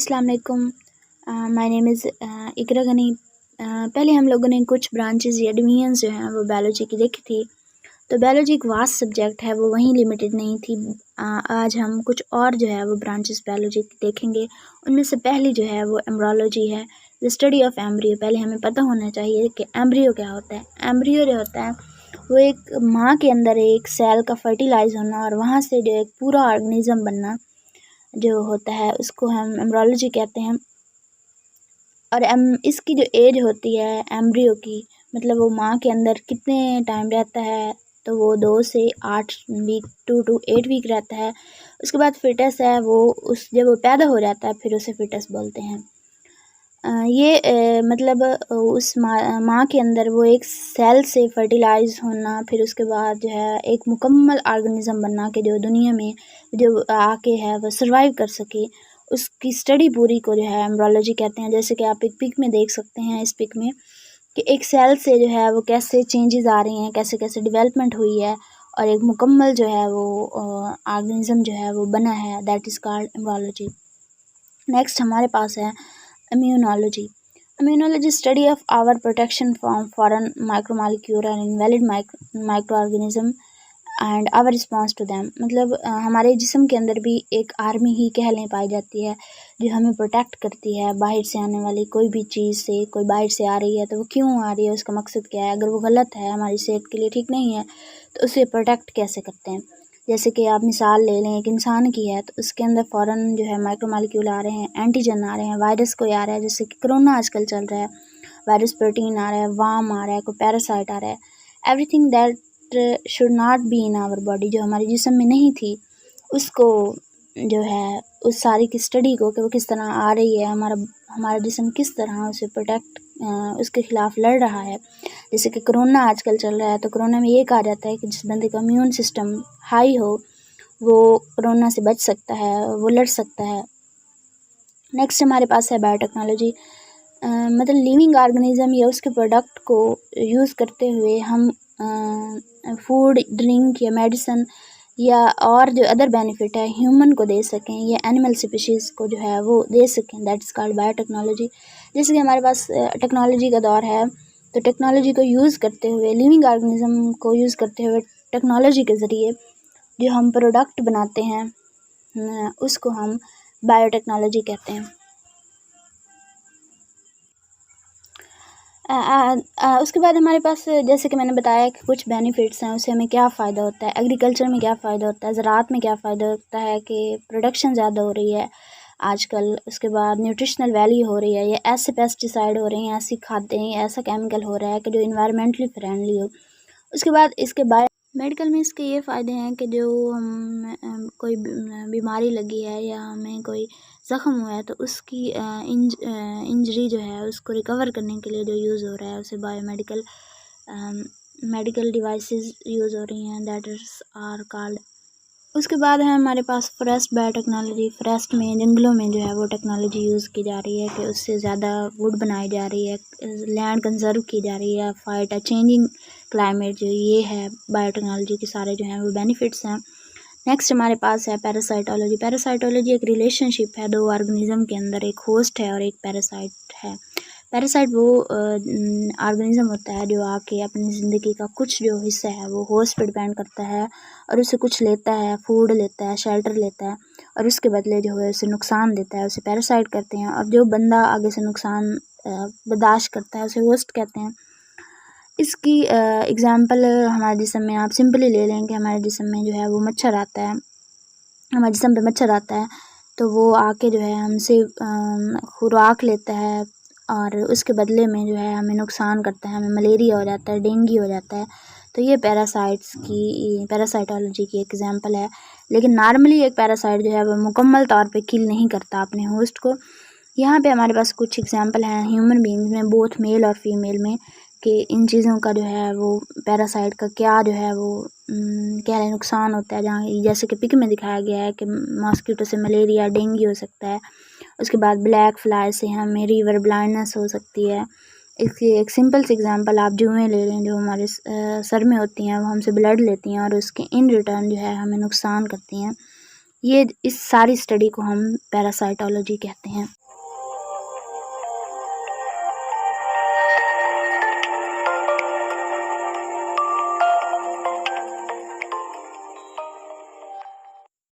अस्सलाम वालेकुम। My name is इकरा गनी। पहले हम लोगों ने कुछ ब्रांचेस या डिवीजन्स जो हैं वो बायोलॉजी की देखी थी। तो बायोलॉजी एक वास्ट सब्जेक्ट है, वो वहीं लिमिटेड नहीं थी। आज हम कुछ और जो है वो ब्रांचेस बायोलॉजी की देखेंगे। उनमें से पहली जो है वो एम्ब्रियोलॉजी है, द स्टडी ऑफ एम्ब्रियो। पहले हमें पता होना चाहिए कि एम्ब्रियो क्या होता है। एम्ब्रियो जो होता है वो एक माँ के अंदर एक सेल का फर्टिलाइज होना और वहाँ से जो एक पूरा ऑर्गेनिज्म बनना जो होता है उसको हम एम्ब्रियोलॉजी कहते हैं। और इसकी जो एज होती है एम्ब्रियो की, मतलब वो माँ के अंदर कितने टाइम रहता है, तो वो 2 से 8 वीक, 2 to 8 वीक रहता है। उसके बाद फिटस है, वो जब वो पैदा हो जाता है फिर उसे फिटस बोलते हैं। मतलब उस माँ के अंदर वो एक सेल से फर्टिलाइज होना, फिर उसके बाद जो है एक मुकम्मल ऑर्गेनिज्म बनना कि जो दुनिया में जो आके है वो सर्वाइव कर सके, उसकी स्टडी पूरी को जो है एम्ब्रियोलॉजी कहते हैं। जैसे कि आप एक पिक में देख सकते हैं, इस पिक में कि एक सेल से जो है वो कैसे चेंजेस आ रही हैं, कैसे कैसे डेवलपमेंट हुई है और एक मुकम्मल जो है वो ऑर्गेनिज्म जो है वो बना है, that is called embryology. Next हमारे पास है immunology. Immunology study of our protection from foreign micromolecule and invalid microorganism and our response to them. मतलब हमारे जिस्म के अंदर भी एक आर्मी ही कह लें पाई जाती है जो हमें प्रोटेक्ट करती है बाहर से आने वाली कोई भी चीज़ से। कोई बाहर से आ रही है तो वो क्यों आ रही है, उसका मकसद क्या है, अगर वो गलत है, हमारी सेहत के लिए ठीक नहीं है, तो उसे प्रोटेक्ट कैसे करते हैं। जैसे कि आप मिसाल ले लें एक इंसान की है, तो उसके अंदर फ़ौरन जो है माइक्रोमॉलिक्यूल आ रहे हैं, एंटीजन आ रहे हैं, वायरस कोई आ रहा है, जैसे कि कोरोना आजकल चल रहा है, वायरस प्रोटीन आ रहा है, वार्म आ रहा है, कोई पैरासाइट आ रहा है। Everything that should not be in our body, जो हमारे जिस्म में नहीं थी, उसको जो है उस सारी की स्टडी को कि वो किस तरह आ रही है, हमारा जिस्म किस तरह उसे प्रोटेक्ट उसके ख़िलाफ़ लड़ रहा है। जैसे कि कोरोना आजकल चल रहा है, तो कोरोना में ये कहा जाता है कि जिस बंदे का इम्यून सिस्टम हाई हो वो कोरोना से बच सकता है, वो लड़ सकता है। नेक्स्ट हमारे पास है बायोटेक्नोलॉजी। मतलब लिविंग ऑर्गेनिज्म या उसके प्रोडक्ट को यूज़ करते हुए हम फूड, ड्रिंक या मेडिसिन या और जो अदर बेनिफिट है ह्यूमन को दे सकें या एनिमल स्पीशीज़ को जो है वो दे सकें, दैट इज़ कॉल्ड बायोटेक्नोलॉजी। जैसे कि हमारे पास टेक्नोलॉजी का दौर है, तो टेक्नोलॉजी को यूज़ करते हुए, लिविंग ऑर्गेनिज्म को यूज़ करते हुए टेक्नोलॉजी के ज़रिए जो हम प्रोडक्ट बनाते हैं उसको हम बायोटेक्नोलॉजी कहते हैं। उसके बाद हमारे पास जैसे कि मैंने बताया कि कुछ बेनिफिट्स हैं, उससे हमें क्या फ़ायदा होता है, एग्रीकल्चर में क्या फ़ायदा होता है, ज़राअत में क्या फ़ायदा होता है कि प्रोडक्शन ज़्यादा हो रही है आजकल। उसके बाद न्यूट्रिशनल वैल्यू हो रही है, या ऐसे पेस्टिसाइड हो रहे हैं, ऐसी खादें, ऐसा केमिकल हो रहा है कि जो इन्वायरमेंटली फ्रेंडली हो। उसके बाद इसके बायो मेडिकल में इसके ये फ़ायदे हैं कि जो हम कोई बीमारी लगी है या हमें कोई ज़ख़म हुआ है, तो उसकी इंजरी जो है उसको रिकवर करने के लिए जो यूज़ हो रहा है उसे बायोमेडिकल मेडिकल डिवाइसेस यूज़ हो रही हैं, दैट इज़ आर कॉल्ड। उसके बाद है हमारे पास फॉरेस्ट बायोटेक्नोलॉजी। फॉरेस्ट में, जंगलों में जो है वो टेक्नोलॉजी यूज़ की जा रही है कि उससे ज़्यादा वुड बनाई जा रही है, लैंड कंजर्व की जा रही है, फाइट अ चेंजिंग क्लाइमेट, जो ये है बायोटेक्नोलॉजी के सारे जो हैं वो बेनिफिट्स हैं। नेक्स्ट हमारे पास है पैरासाइटोलॉजी। पैरासाइटोलॉजी एक रिलेशनशिप है दो ऑर्गेनिज्म के अंदर, एक होस्ट है और एक पैरासाइट है। पैरासाइट वो ऑर्गेनिज्म होता है जो आके अपनी ज़िंदगी का कुछ जो हिस्सा है वो होस्ट पर डिपेंड करता है और उससे कुछ लेता है, फूड लेता है, शेल्टर लेता है और उसके बदले जो है उसे नुकसान देता है, उसे पैरासाइट कहते हैं। और जो बंदा आगे से नुकसान बर्दाश्त करता है उसे होस्ट कहते हैं। इसकी एग्ज़ाम्पल हमारे जिस्म में आप सिंपली ले लें कि हमारे जिस्म में जो है वो मच्छर आता है, हमारे जिस्म पे मच्छर आता है, तो वो आके जो है हमसे खुराक लेता है और उसके बदले में जो है हमें नुकसान करता है, हमें मलेरिया हो जाता है, डेंगू हो जाता है। तो ये पैरासाइटोलॉजी की एग्जांपल है। लेकिन नॉर्मली एक पैरासाइट जो है वो मुकम्मल तौर पे किल नहीं करता अपने होस्ट को। यहाँ पे हमारे पास कुछ एग्जांपल हैं ह्यूमन बीइंग्स में, बोथ मेल और फीमेल में, कि इन चीज़ों का जो है वो पैरासाइट का क्या जो है वो क्या है नुकसान होता है। जहाँ जैसे कि पिक में दिखाया गया है कि मॉस्किटो से मलेरिया, डेंगू हो सकता है। उसके बाद ब्लैक फ्लाई से हमें रिवर ब्लाइंडनेस हो सकती है। इसकी एक सिंपल सी एग्जांपल आप जुएँ ले लें जो हमारे सर में होती हैं, वो हमसे ब्लड लेती हैं और उसके इन रिटर्न जो है हमें नुकसान करती हैं। ये इस सारी स्टडी को हम पैरासाइटोलॉजी कहते हैं।